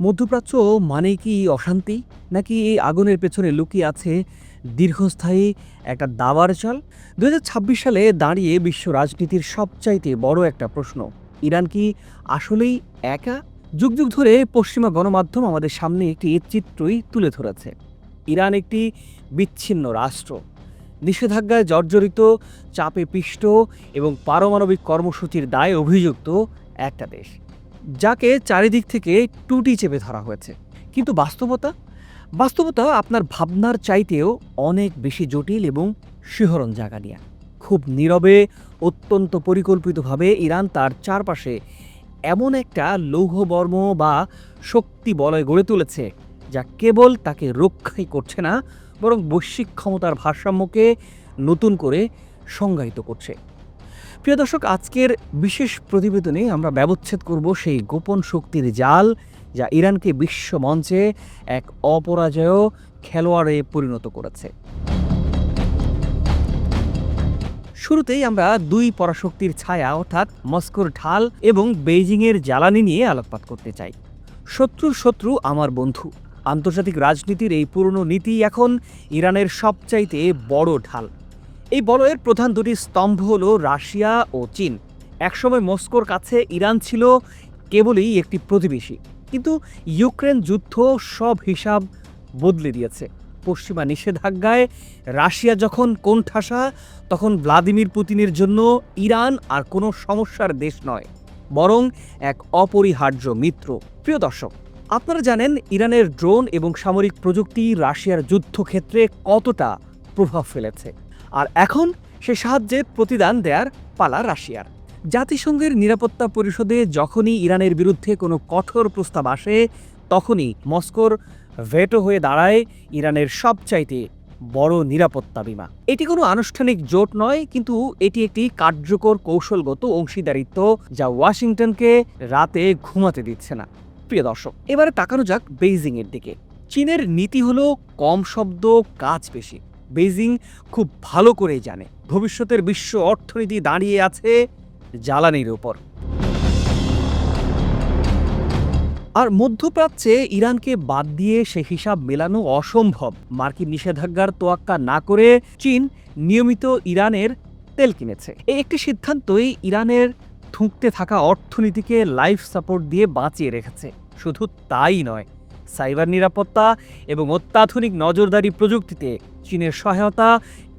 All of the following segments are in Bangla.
মধ্যপ্রাচ্য মানে কি অশান্তি, নাকি এই আগুনের পেছনে লুকিয়ে আছে দীর্ঘস্থায়ী একটা দাবার চাল? ২০২৬ সালে দাঁড়িয়ে বিশ্ব রাজনীতির সবচাইতে বড় একটা প্রশ্ন, ইরান কি আসলেই একা? যুগ যুগ ধরে পশ্চিমা গণমাধ্যম আমাদের সামনে একটি চিত্রই তুলে ধরেছে। ইরান একটি বিচ্ছিন্ন রাষ্ট্র, নিষেধাজ্ঞায় জর্জরিত, চাপে পিষ্ট এবং পারমাণবিক কর্মসূচির দায়ে অভিযুক্ত একটা দেশ, যাকে চারিদিক থেকে টুটি চেপে ধরা হয়েছে। কিন্তু বাস্তবতা আপনার ভাবনার চাইতেও অনেক বেশি জটিল এবং শিহরণ জাগানিয়া। খুব নীরবে, অত্যন্ত পরিকল্পিতভাবে ইরান তার চারপাশে এমন একটা লৌহবর্ম বা শক্তি বলয় গড়ে তুলেছে, যা কেবল তাকে রক্ষাই করছে না, বরং বৈশ্বিক ক্ষমতার ভারসাম্যকে নতুন করে সংজ্ঞায়িত করছে। প্রিয় দর্শক, আজকের বিশেষ প্রতিবেদনে আমরা ব্যবচ্ছেদ করব সেই গোপন শক্তির জাল, যা ইরানকে বিশ্ব মঞ্চে এক অপরাজেয় খেলোয়াড়ে পরিণত করেছে। শুরুতেই আমরা দুই পরাশক্তির ছায়া অর্থাৎ মস্কোর ঢাল এবং বেইজিংয়ের জ্বালানি নিয়ে আলোকপাত করতে চাই। শত্রুর শত্রু আমার বন্ধু, আন্তর্জাতিক রাজনীতির এই পুরনো নীতি এখন ইরানের সবচাইতে বড় ঢাল। এই বলয়ের প্রধান দুটি স্তম্ভ হল রাশিয়া ও চীন। একসময় মস্কোর কাছে ইরান ছিল কেবলই একটি প্রতিবেশী, কিন্তু ইউক্রেন যুদ্ধ সব হিসাব বদলে দিয়েছে। পশ্চিমা নিষেধাজ্ঞায় রাশিয়া যখন কোণঠাসা, তখন ভ্লাদিমির পুতিনের জন্য ইরান আর কোনো সমস্যার দেশ নয়, বরং এক অপরিহার্য মিত্র। প্রিয় দর্শক, আপনারা জানেন ইরানের ড্রোন এবং সামরিক প্রযুক্তি রাশিয়ার যুদ্ধক্ষেত্রে কতটা প্রভাব ফেলেছে, আর এখন সে সাহায্যের প্রতিদান দেয়ার পালা রাশিয়ার। জাতিসংঘের নিরাপত্তা পরিষদে যখনই ইরানের বিরুদ্ধে কোনো কঠোর প্রস্তাব আসে, তখনই মস্কোর ভেটো হয়ে দাঁড়ায় ইরানের সবচাইতে বড় নিরাপত্তা বিমা। এটি কোনো আনুষ্ঠানিক জোট নয়, কিন্তু এটি একটি কার্যকর কৌশলগত অংশীদারিত্ব, যা ওয়াশিংটনকে রাতে ঘুমাতে দিচ্ছে না। প্রিয় দর্শক, এবারে তাকানো যাক বেইজিংয়ের দিকে। চীনের নীতি হলো কম শব্দ, কাজ বেশি। বেইজিং খুব ভালো করেই জানে ভবিষ্যতের বিশ্ব অর্থনীতি দাঁড়িয়ে আছে জ্বালানির উপর। আর মধ্যপ্রাচ্যে ইরানকে বাদ দিয়ে সে হিসাব মেলানো অসম্ভব। মার্কিন নিষেধাজ্ঞার তোয়াক্কা না করে চীন নিয়মিত ইরানের তেল কিনেছে। এই একটি সিদ্ধান্তই ইরানের থুঁকতে থাকা অর্থনীতিকে লাইফ সাপোর্ট দিয়ে বাঁচিয়ে রেখেছে। শুধু তাই নয়, সাইবার নিরাপত্তা এবং অত্যাধুনিক নজরদারি প্রযুক্তিতে চীনের সহায়তা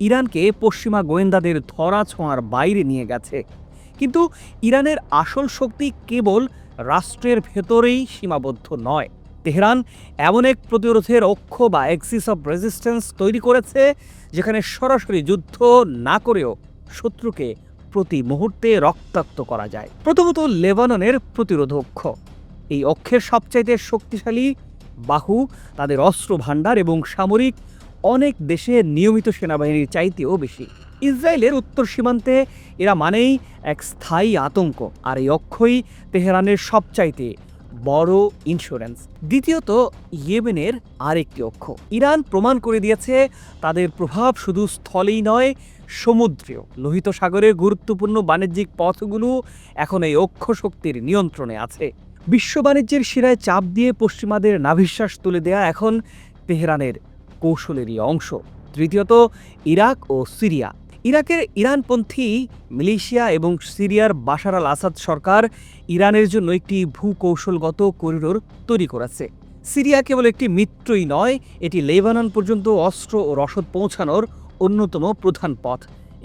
ইরানকে পশ্চিমা গোয়েন্দাদের ধরাছোঁয়ার বাইরে নিয়ে গেছে। কিন্তু ইরানের আসল শক্তি কেবল রাষ্ট্রের ভেতরেই সীমাবদ্ধ নয়। তেহরান এমন এক প্রতিরোধের অক্ষ বা এক্সিস অব রেজিস্ট্যান্স তৈরি করেছে, যেখানে সরাসরি যুদ্ধ না করেও শত্রুকে প্রতি মুহূর্তে রক্তাক্ত করা যায়। প্রথমত লেবাননের প্রতিরোধ অক্ষ। এই অক্ষের সবচাইতে শক্তিশালী বাহু, তাদের অস্ত্র ভাণ্ডার এবং সামরিক অনেক দেশে নিয়মিত সেনাবাহিনীর চাইতেও বেশি। ইসরায়েলের উত্তর সীমান্তে এরা মানেই এক স্থায়ী আতঙ্ক, আর এই অক্ষই তেহরানের সবচাইতে বড় ইন্স্যুরেন্স। দ্বিতীয়ত ইয়েমেনের আরেকটি অক্ষ। ইরান প্রমাণ করে দিয়েছে তাদের প্রভাব শুধু স্থলেই নয়, সমুদ্রেও। লোহিত সাগরের গুরুত্বপূর্ণ বাণিজ্যিক পথগুলো এখন এই অক্ষ শক্তির নিয়ন্ত্রণে আছে। বিশ্ব বাণিজ্যের শিরায় চাপ দিয়ে পশ্চিমাদের নাভিশ্বাস তুলে দেয়া এখন তেহরানের কৌশলেরই অংশ। তৃতীয়ত ইরাক ও সিরিয়া। ইরাকের ইরানপন্থী মিলিশিয়া এবং সিরিয়ার বাশার আল আসাদ সরকার ইরানের জন্য একটি ভূকৌশলগত করিডোর তৈরি করেছে। সিরিয়া কেবল একটি মিত্রই নয়, এটি লেবানন পর্যন্ত অস্ত্র ও রসদ পৌঁছানোর অন্যতম প্রধান পথ।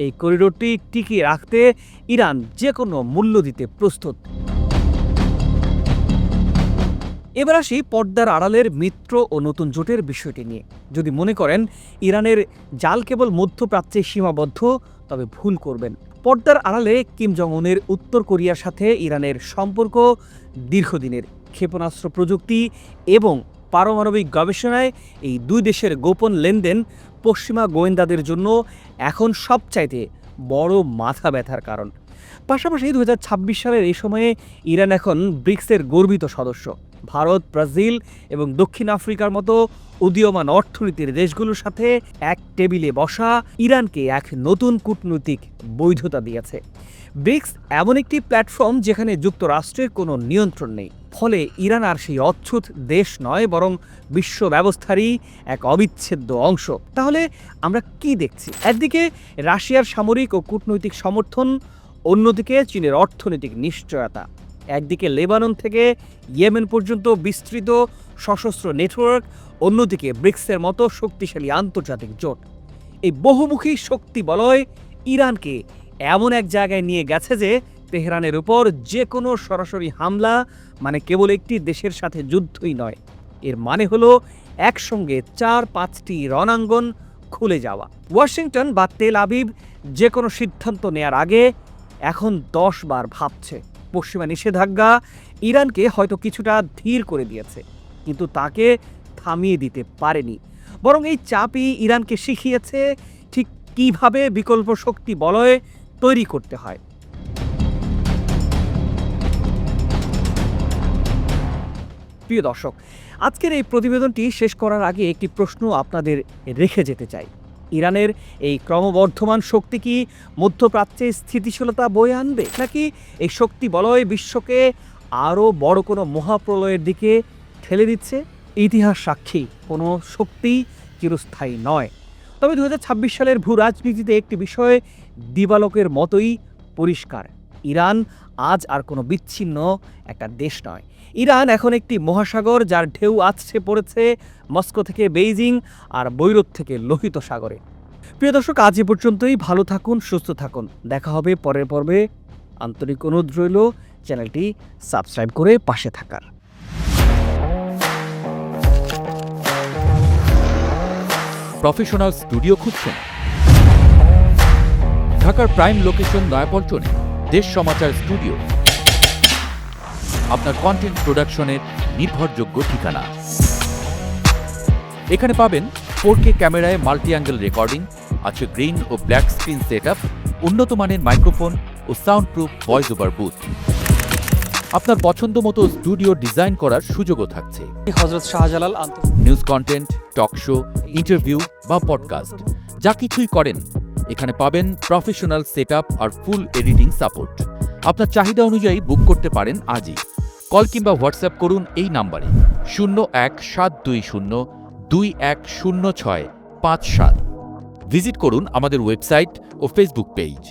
এই করিডোরটি টিকিয়ে রাখতে ইরান যে কোনো মূল্য দিতে প্রস্তুত। এবার আসি পর্দার আড়ালের মিত্র ও নতুন জোটের বিষয়টি নিয়ে। যদি মনে করেন ইরানের জাল কেবল মধ্যপ্রাচ্যে সীমাবদ্ধ, তবে ভুল করবেন। পর্দার আড়ালে কিম জং উনের উত্তর কোরিয়ার সাথে ইরানের সম্পর্ক দীর্ঘদিনের। ক্ষেপণাস্ত্র প্রযুক্তি এবং পারমাণবিক গবেষণায় এই দুই দেশের গোপন লেনদেন পশ্চিমা গোয়েন্দাদের জন্য এখন সবচাইতে বড় মাথা ব্যথার কারণ। পাশাপাশি 2026 সালের এই সময়ে ইরান এখন ব্রিক্সের গর্বিত সদস্য। ভারত, ব্রাজিল এবং দক্ষিণ আফ্রিকার মতো উদীয়মান অর্থনীতির দেশগুলোর সাথে এক টেবিলে বসা ইরানকে এক নতুন কূটনৈতিক বৈধতা দিয়েছে। ব্রিক্স এমন একটি প্ল্যাটফর্ম যেখানে যুক্তরাষ্ট্রের কোনো নিয়ন্ত্রণ নেই। ফলে ইরান আর সেই অচ্ছুত দেশ নয়, বরং বিশ্ব ব্যবস্থারই এক অবিচ্ছেদ্য অংশ। তাহলে আমরা কি দেখছি? একদিকে রাশিয়ার সামরিক ও কূটনৈতিক সমর্থন, অন্যদিকে চীনের অর্থনৈতিক নিশ্চয়তা। একদিকে লেবানন থেকে ইয়েমেন পর্যন্ত বিস্তৃত সশস্ত্র নেটওয়ার্ক, অন্যদিকে ব্রিক্সের মতো শক্তিশালী আন্তর্জাতিক জোট। এই বহুমুখী শক্তি বলয় ইরানকে এমন এক জায়গায় নিয়ে গেছে যে তেহরানের উপর যে কোনো সরাসরি হামলা মানে কেবল একটি দেশের সাথে যুদ্ধই নয়, এর মানে হলো একসঙ্গে 4-5টি রণাঙ্গন খুলে যাওয়া। ওয়াশিংটন বা তেল আবিব যে কোনো সিদ্ধান্ত নেয়ার আগে এখন 10 বার ভাবছে। পশ্চিমা নিষেধাজ্ঞা ইরানকে হয়তো কিছুটা ধীর করে দিয়েছে, কিন্তু তাকে থামিয়ে দিতে পারেনি। বরং এই চাপই ইরানকে শিখিয়েছে ঠিক কিভাবে বিকল্প শক্তি বলয় তৈরি করতে হয়। প্রিয় দর্শক, আজকের এই প্রতিবেদনটি শেষ করার আগে একটি প্রশ্ন আপনাদের রেখে যেতে চাই। ইরানের এই ক্রমবর্ধমান শক্তি কি মধ্যপ্রাচ্যে স্থিতিশীলতা বয়ে আনবে, নাকি এই শক্তি বলয় বিশ্বকে আরও বড় কোনো মহাপ্রলয়ের দিকে ঠেলে দিচ্ছে? ইতিহাস সাক্ষী, কোনো শক্তি চিরস্থায়ী নয়। তবে 2026 সালের ভূ রাজনীতিতে একটি বিষয় দিবালোকের মতোই পরিষ্কার: ইরান আজ আর কোনো বিচ্ছিন্ন একটা দেশ নয়। ইরান এখন একটি মহাসাগর, যার ঢেউ আছড়ে পড়েছে মস্কো থেকে বেইজিং আর বৈরুত থেকে লোহিত সাগরে। প্রিয় দর্শক, আজ এ পর্যন্তই। ভালো থাকুন, সুস্থ থাকুন। দেখা হবে পরের পর্বে। আন্তরিক অনুরোধ রইল চ্যানেলটি সাবস্ক্রাইব করে পাশে থাকার। প্রফেশনাল স্টুডিও খুঁজছেন? ঢাকার প্রাইম লোকেশন নয়াপল্টনে দেশ সমাচার স্টুডিও আপনার কন্টেন্ট প্রোডাকশনের নির্ভরযোগ্য ঠিকানা। এখানে পাবেন 4K ক্যামেরায় মাল্টি অ্যাঙ্গেল রেকর্ডিং, আছে গ্রিন ও ব্ল্যাক স্ক্রিন সেটআপ, উন্নত মানের মাইক্রোফোন ও sound proof voice over booth. আপনার পছন্দ মতো স্টুডিও ডিজাইন করার সুযোগও থাকছে। Hazrat Shahjalal news content, talk show, interview বা পডকাস্ট, যা কিছুই করেন এখানে পাবেন প্রফেশনাল সেটআপ আর ফুল এডিটিং সাপোর্ট। আপনার চাহিদা অনুযায়ী বুক করতে পারেন আজই। কল কিংবা হোয়াটসঅ্যাপ করুন এই নাম্বারে 01-720-210657। ভিজিট করুন আমাদের ওয়েবসাইট ও ফেসবুক পেজ।